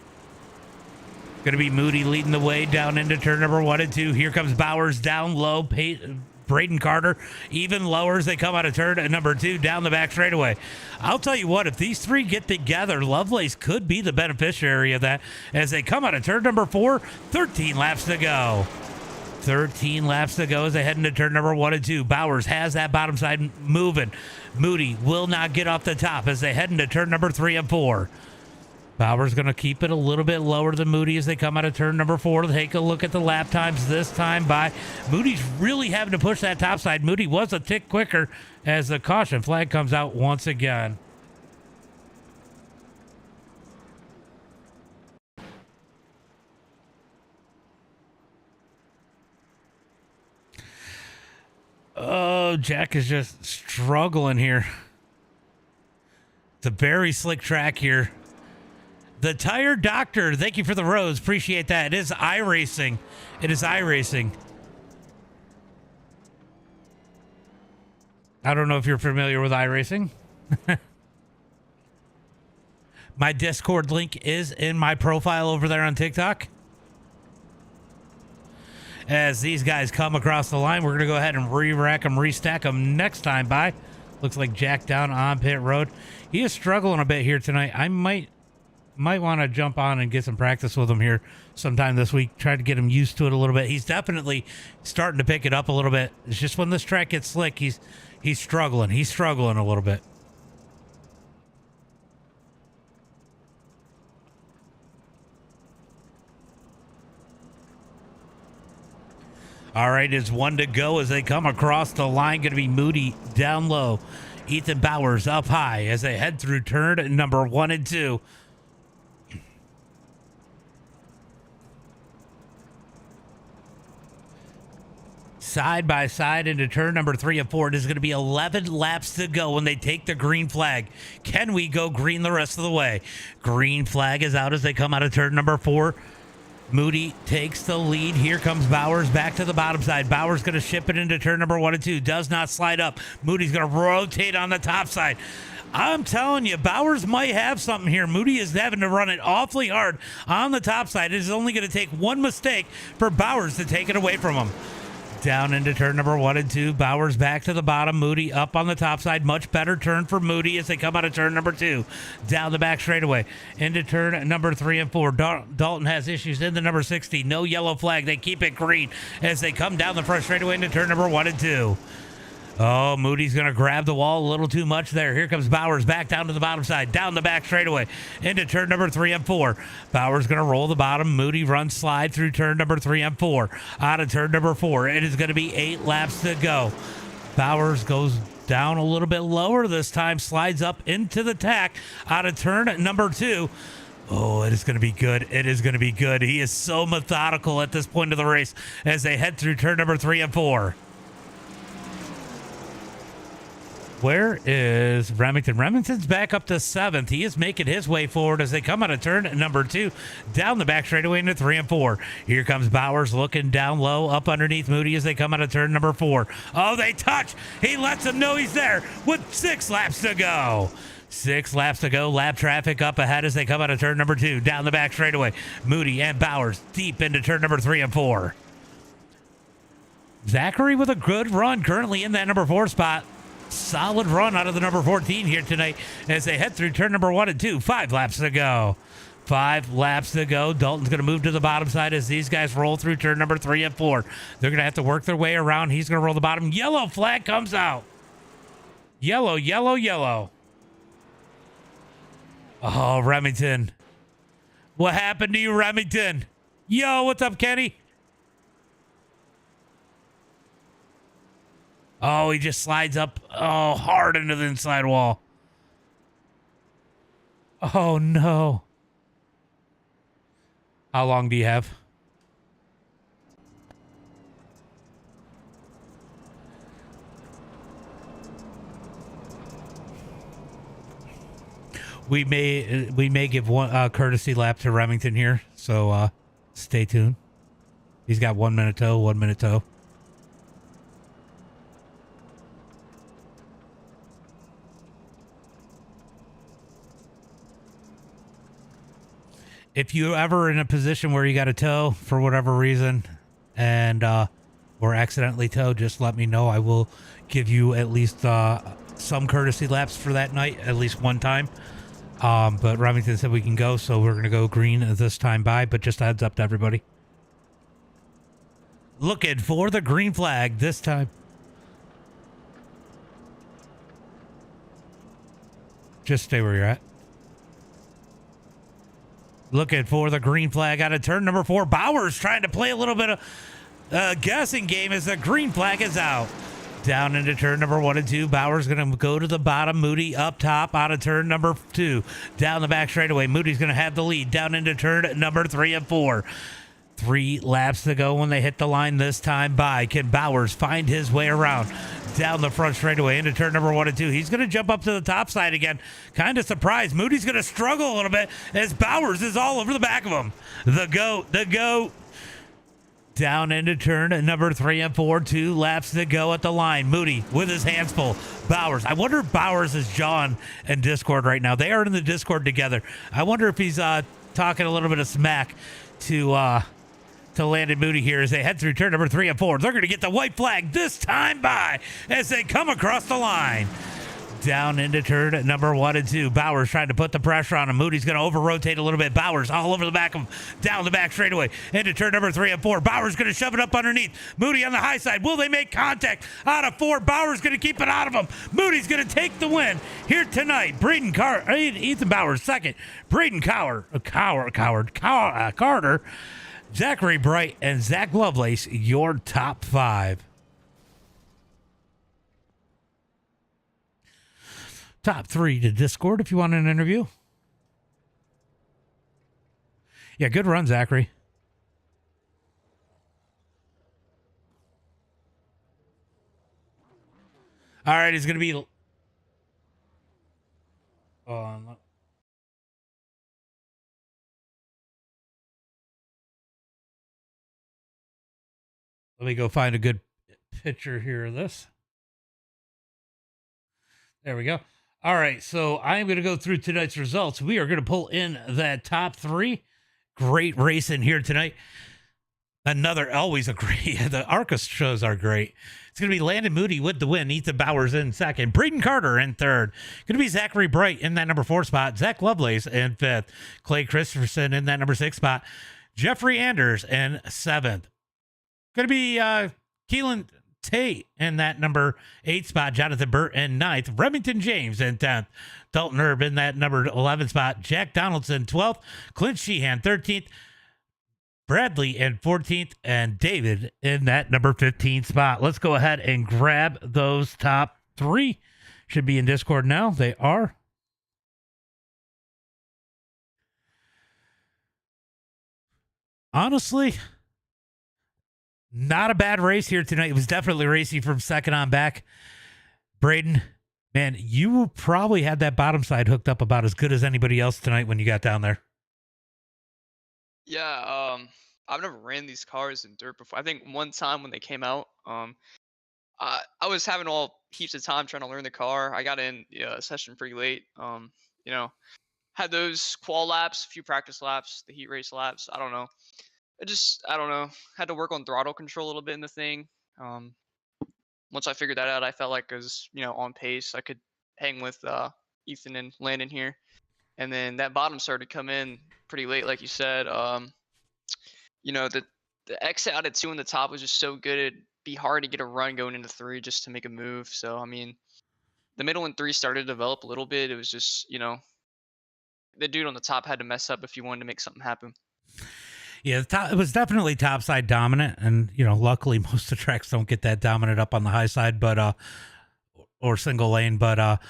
[SPEAKER 2] Going to be Moody leading the way down into turn number 1 and 2. Here comes Bowers down low. Braden Carter even lower as they come out of turn at number 2 down the back straightaway. I'll tell you what, if these three get together, Lovelace could be the beneficiary of that as they come out of turn number 4. 13 laps to go. 13 laps to go as they head into turn number 1 and 2. Bowers has that bottom side moving. Moody will not get off the top as they head into turn number 3 and 4. Bowers going to keep it a little bit lower than Moody as they come out of turn number 4. Take a look at the lap times this time by. Moody's really having to push that top side. Moody was a tick quicker as the caution flag comes out once again. Oh, Jack is just struggling here. It's a very slick track here. The Tire Doctor, thank you for the rose. Appreciate that. It is iRacing. It is iRacing. I don't know if you're familiar with iRacing. My Discord link is in my profile over there on TikTok. As these guys come across the line, we're going to go ahead and re-rack them, restack them next time by. Looks like Jack down on pit road. He is struggling a bit here tonight. I might want to jump on and get some practice with him here sometime this week. Try to get him used to it a little bit. He's definitely starting to pick it up a little bit. It's just when this track gets slick, he's struggling. He's struggling a little bit. All right, it's 1 to go as they come across the line. Going to be Moody down low. Ethan Bowers up high as they head through turn number 1 and 2. side by side into turn number 3 and 4. It is going to be 11 laps to go when they take the green flag. Can we go green the rest of the way? Green flag is out as they come out of turn number 4. Moody takes the lead. Here comes Bowers back to the bottom side. Bowers going to ship it into turn number 1 and 2. Does not slide up. Moody's going to rotate on the top side. I'm telling you, Bowers might have something here. Moody is having to run it awfully hard on the top side. It is only going to take one mistake for Bowers to take it away from him. Down into turn number 1 and 2. Bowers back to the bottom. Moody up on the top side. Much better turn for Moody as they come out of turn number 2. Down the back straightaway. Into turn number 3 and 4. Dalton has issues in the number 60. No yellow flag. They keep it green as they come down the front straightaway into turn number 1 and 2. Oh, Moody's going to grab the wall a little too much there. Here comes Bowers back down to the bottom side, down the back straightaway into turn number 3 and 4. Bowers going to roll the bottom. Moody runs slide through turn number 3 and 4. Out of turn number 4. It is going to be 8 laps to go. Bowers goes down a little bit lower this time, slides up into the tack out of turn number 2. Oh, it is going to be good. It is going to be good. He is so methodical at this point of the race as they head through turn number 3 and 4. Where is Remington? Remington's back up to 7th. He is making his way forward as they come out of turn number 2, down the back straightaway into 3 and 4. Here comes Bowers looking down low, up underneath Moody as they come out of turn number 4. Oh, they touch. He lets him know he's there with 6 laps to go. 6 laps to go. Lap traffic up ahead as they come out of turn number 2, down the back straightaway. Moody and Bowers deep into turn number 3 and 4. Zachary with a good run, currently in that number 4 spot. Solid run out of the number 14 here tonight as they head through turn number 1 and 2. 5 laps to go. 5 laps to go. Dalton's going to move to the bottom side as these guys roll through turn number 3 and 4. They're going to have to work their way around. He's going to roll the bottom. Yellow flag comes out. Yellow, yellow, yellow. Oh, Remington. What happened to you, Remington? Yo, what's up, Kenny? Oh, he just slides up hard into the inside wall. Oh, no. How long do you have? We may give one courtesy lap to Remington here, so stay tuned. He's got 1 minute toe, 1 minute toe. If you're ever in a position where you got a tow for whatever reason and or accidentally tow, just let me know. I will give you at least some courtesy laps for that night, at least one time. But Remington said we can go, so we're going to go green this time by, but just a heads up to everybody. Looking for the green flag this time. Just stay where you're at. Looking for the green flag out of turn number 4. Bowers trying to play a little bit of guessing game as the green flag is out. Down into turn number 1 and 2. Bowers going to go to the bottom. Moody up top out of turn number 2. Down the back straightaway. Moody's going to have the lead. Down into turn number 3 and 4. 3 laps to go when they hit the line this time by. Can Bowers find his way around? Down the front straightaway into turn number 1 and 2. He's going to jump up to the top side again. Kind of surprised. Moody's going to struggle a little bit as Bowers is all over the back of him. The goat. Down into turn number 3 and 4. 2 laps to go at the line. Moody with his hands full. Bowers. I wonder if Bowers is John in Discord right now. They are in the Discord together. I wonder if he's talking a little bit of smack to Landon Moody here as they head through turn number 3 and 4. They're going to get the white flag this time by as they come across the line. Down into turn number 1 and 2. Bowers trying to put the pressure on him. Moody's going to over-rotate a little bit. Bowers all over the back of him. Down the back straightaway into turn number 3 and 4. Bowers going to shove it up underneath. Moody on the high side. Will they make contact? Out of 4. Bowers going to keep it out of him. Moody's going to take the win here tonight. Ethan Bowers second. Braden Carter. Zachary Bright and Zach Lovelace, your top 5. Top 3 to Discord if you want an interview. Yeah, good run, Zachary. All right, he's going to be. Let me go find a good picture here of this. There we go. All right, so I'm going to go through tonight's results. We are going to pull in that top three. Great race in here tonight. Another, always a great, the ARCA shows are great. It's going to be Landon Moody with the win. Ethan Bowers in second. Braden Carter in third. Going to be Zachary Bright in that number 4 spot. Zach Lovelace in fifth. Clay Christopherson in that number 6 spot. Jeffrey Anders in 7th. Going to be Keelan Tate in that number 8 spot. Jonathan Burt in 9th. Remington James in 10th. Dalton Herb in that number 11 spot. Jack Donaldson 12th. Clint Sheehan 13th. Bradley in 14th, and David in that number 15 spot. Let's go ahead and grab those top three. Should be in Discord now. They are. Honestly, not a bad race here tonight. It was definitely racy from second on back. Braden, man, you probably had that bottom side hooked up about as good as anybody else tonight when you got down there.
[SPEAKER 3] Yeah, I've never ran these cars in dirt before. I think one time when they came out, I was having all heaps of time trying to learn the car. I got in session pretty late. You know, had those qual laps, a few practice laps, the heat race laps. I don't know. I don't know. Had to work on throttle control a little bit in the thing. Um, Once I figured that out, I felt like I was, on pace. I could hang with Ethan and Landon here. And then that bottom started to come in pretty late, like you said. The exit out at 2 in the top was just so good. It'd be hard to get a run going into 3 just to make a move. So, I mean, the middle and 3 started to develop a little bit. It was just, the dude on the top had to mess up if you wanted to make something happen.
[SPEAKER 2] Yeah, it was definitely top side dominant, and luckily most of the tracks don't get that dominant up on the high side, but or single lane. But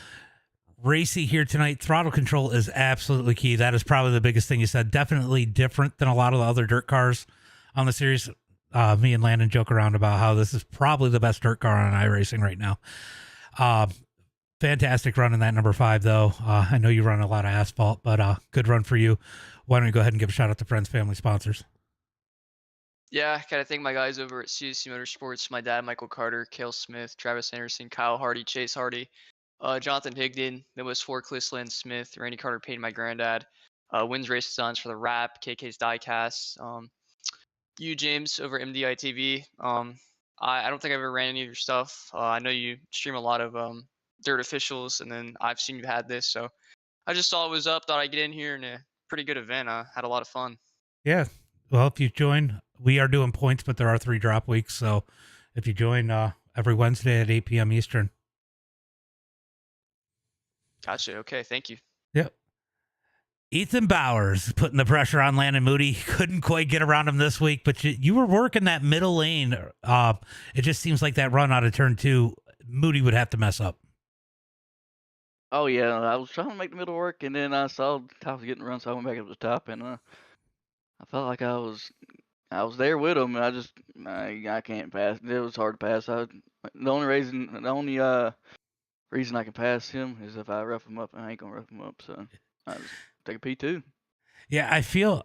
[SPEAKER 2] racy here tonight. Throttle control is absolutely key. That is probably the biggest thing you said. Definitely different than a lot of the other dirt cars on the series. Me and Landon joke around about how this is probably the best dirt car on iRacing right now. Fantastic run in that number 5, though. I know you run a lot of asphalt, but good run for you. Why don't you go ahead and give a shout out to friends, family, sponsors?
[SPEAKER 3] Yeah, gotta thank my guys over at CSC Motorsports. My dad, Michael Carter, Cale Smith, Travis Anderson, Kyle Hardy, Chase Hardy, Jonathan Higdon, Midwest Forklift, Lynn Smith, Randy Carter Payne, my granddad, Wins Race Designs for the Wrap, KK's Diecast, you, James, over at MDiTV. I don't think I've ever ran any of your stuff. I know you stream a lot of dirt officials, and then I've seen you had this, so I just saw it was up, thought I'd get in here, and a pretty good event. I had a lot of fun.
[SPEAKER 2] Yeah. Well, if you join, we are doing points, but there are 3 drop weeks. So if you join every Wednesday at 8 p.m. Eastern.
[SPEAKER 3] Gotcha. Okay. Thank you.
[SPEAKER 2] Yep. Ethan Bowers putting the pressure on Landon Moody. Couldn't quite get around him this week, but you were working that middle lane. It just seems like that run out of turn 2, Moody would have to mess up.
[SPEAKER 4] Oh yeah, I was trying to make the middle work, and then I saw I was getting run, so I went back up to the top, and I felt like I was there with him, and I can't pass. It was hard to pass. The only reason I can pass him is if I rough him up. I ain't gonna rough him up, so I just take a P2.
[SPEAKER 2] Yeah, I feel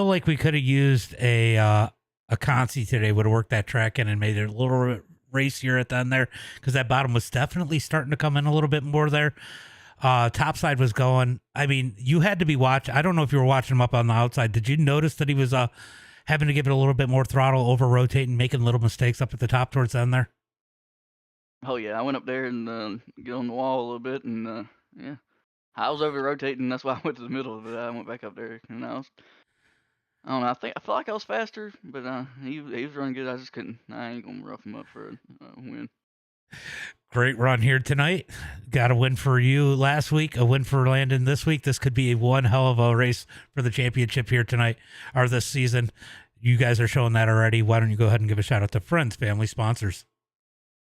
[SPEAKER 2] like we could have used a concis today. Would have worked that track in and made it a little bit racier at the end there, because that bottom was definitely starting to come in a little bit more there. Top side was going. I mean, you had to be watching. I don't know if you were watching him up on the outside. Did you notice that he was having to give it a little bit more throttle, over rotating, making little mistakes up at the top towards the end there?
[SPEAKER 4] Oh yeah, I went up there and get on the wall a little bit, and yeah, I was over rotating. That's why I went to the middle of it. I went back up there, and I don't know. I feel like I was faster, but he was running good. I just couldn't. I ain't gonna rough him up for a win.
[SPEAKER 2] Great run here tonight. Got a win for you last week, a win for Landon this week. This could be one hell of a race for the championship here tonight, or this season. You guys are showing that already. Why don't you go ahead and give a shout out to friends, family, sponsors?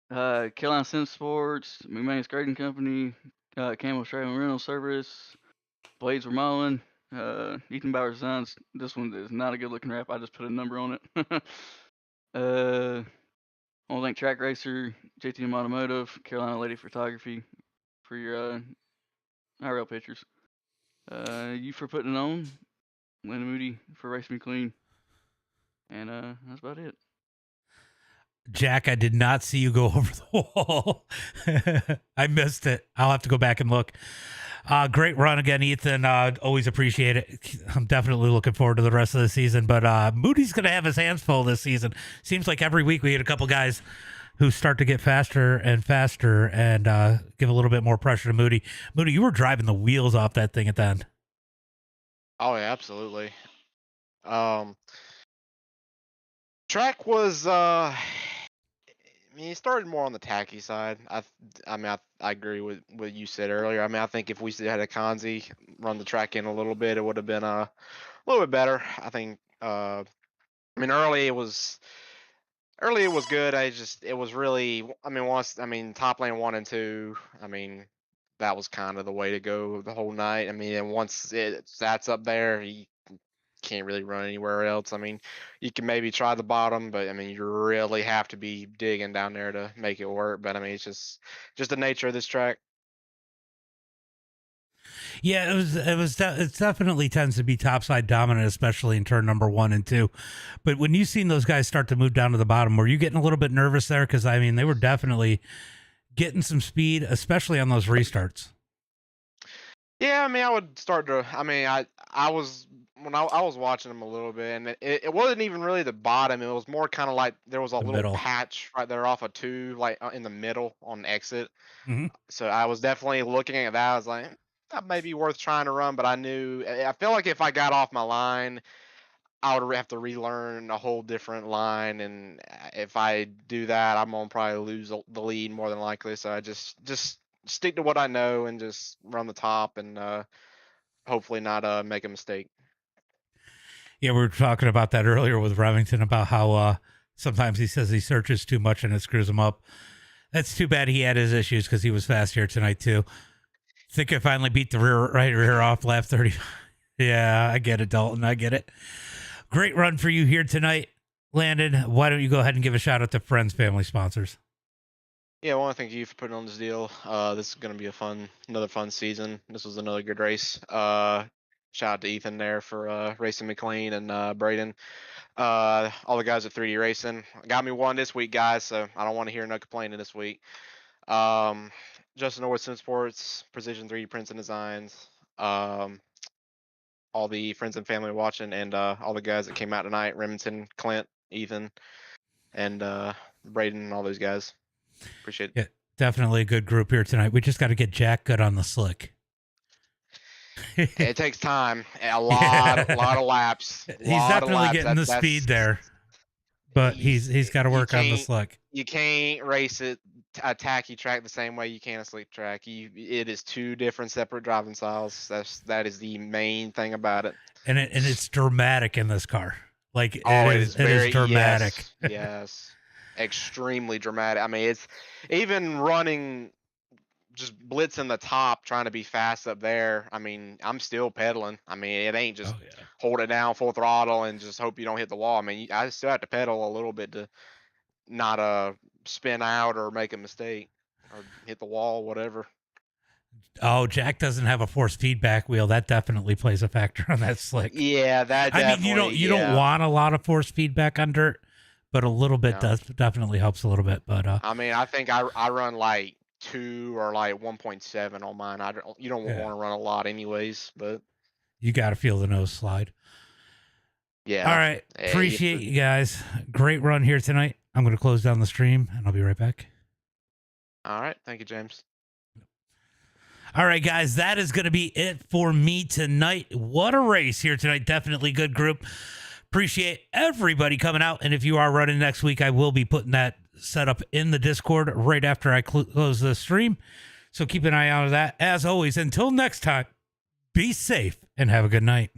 [SPEAKER 4] Carolina Sim Sports, McManus Grading Company, Camel Trail Rental Service, Blades Remodeling, Ethan Bauer Designs. This one is not a good looking wrap. I just put a number on it. I want to thank Track Racer, JTM Automotive, Carolina Lady Photography for your IRL pictures. You for putting it on, Landon Moody for racing me clean, and that's about it.
[SPEAKER 2] Jack, I did not see you go over the wall. I missed it. I'll have to go back and look. Great run again, Ethan. Always appreciate it. I'm definitely looking forward to the rest of the season. But Moody's going to have his hands full this season. Seems like every week we get a couple guys who start to get faster and faster and give a little bit more pressure to Moody. Moody, you were driving the wheels off that thing at the end.
[SPEAKER 5] Oh yeah, absolutely. Track was I mean, it started more on the tacky side. I mean, I agree with what you said earlier. I mean, I think if we still had a Conzi run the track in a little bit, it would have been a little bit better. I think. I mean, early it was good. It was really. I mean, top lane 1 and 2. I mean, that was kind of the way to go the whole night. I mean, and once that's up there, you can't really run anywhere else. I mean, you can maybe try the bottom, but I mean, you really have to be digging down there to make it work. But I mean, it's just the nature of this track.
[SPEAKER 2] Yeah, it definitely tends to be topside dominant, especially in turn number 1 and 2. But when you've seen those guys start to move down to the bottom, were you getting a little bit nervous there? Because I mean, they were definitely getting some speed, especially on those restarts.
[SPEAKER 5] Yeah, I mean, I would start to. I mean, I was when I was watching them a little bit, and it wasn't even really the bottom. It was more kind of like there was a little
[SPEAKER 2] middle
[SPEAKER 5] patch right there off of 2, like in the middle on exit.
[SPEAKER 2] Mhm.
[SPEAKER 5] So I was definitely looking at that. I was like, that may be worth trying to run, but I feel like if I got off my line, I would have to relearn a whole different line, and if I do that, I'm gonna probably lose the lead more than likely. So I just stick to what I know and just run the top and hopefully not make a mistake.
[SPEAKER 2] Yeah, we were talking about that earlier with Remington about how sometimes he says he searches too much and it screws him up. That's too bad he had his issues because he was fast here tonight too. Think I finally beat the right rear off lap 30. Yeah, I get it, Dalton. I get it. Great run for you here tonight, Landon. Why don't you go ahead and give a shout out to friends, family, sponsors?
[SPEAKER 5] Yeah, I want to thank you for putting on this deal. This is going to be another fun season. This was another good race. Shout out to Ethan there for racing McLean and Braden. All the guys at 3D Racing got me one this week, guys. So I don't want to hear no complaining this week. Justin Norwood Sports, Precision 3D Prints and Designs. All the friends and family watching, and all the guys that came out tonight: Remington, Clint, Ethan, and Braden, and all those guys. Appreciate it.
[SPEAKER 2] Yeah, definitely a good group here tonight. We just got to get Jack good on the slick.
[SPEAKER 5] It takes time, a lot of laps.
[SPEAKER 2] He's definitely getting the speed there, but he's got to work on the slick.
[SPEAKER 5] You can't race a tacky track the same way you can a slick track. It is 2 different separate driving styles. That is the main thing about it.
[SPEAKER 2] And it's dramatic in this car. Like it is dramatic.
[SPEAKER 5] Yes. Extremely dramatic. I mean, it's even running, just blitzing the top, trying to be fast up there. I mean, I'm still pedaling. I mean, it ain't just hold it down full throttle and just hope you don't hit the wall. I mean, I still have to pedal a little bit to not spin out or make a mistake or hit the wall, whatever.
[SPEAKER 2] Oh, Jack doesn't have a force feedback wheel. That definitely plays a factor on that slick.
[SPEAKER 5] Yeah, that definitely.
[SPEAKER 2] I mean, you don't want a lot of force feedback on dirt, but a little bit definitely helps a little bit. But
[SPEAKER 5] I mean, I think I run like 2 or like 1.7 on mine. You don't want to run a lot anyways, but
[SPEAKER 2] you got to feel the nose slide.
[SPEAKER 5] Yeah.
[SPEAKER 2] All right. Appreciate you guys. Great run here tonight. I'm going to close down the stream and I'll be right back.
[SPEAKER 5] All right. Thank you, James.
[SPEAKER 2] All right, guys, that is going to be it for me tonight. What a race here tonight. Definitely good group. Appreciate everybody coming out. And if you are running next week, I will be putting that setup in the Discord right after I close the stream. So keep an eye out of that. As always, until next time, be safe and have a good night.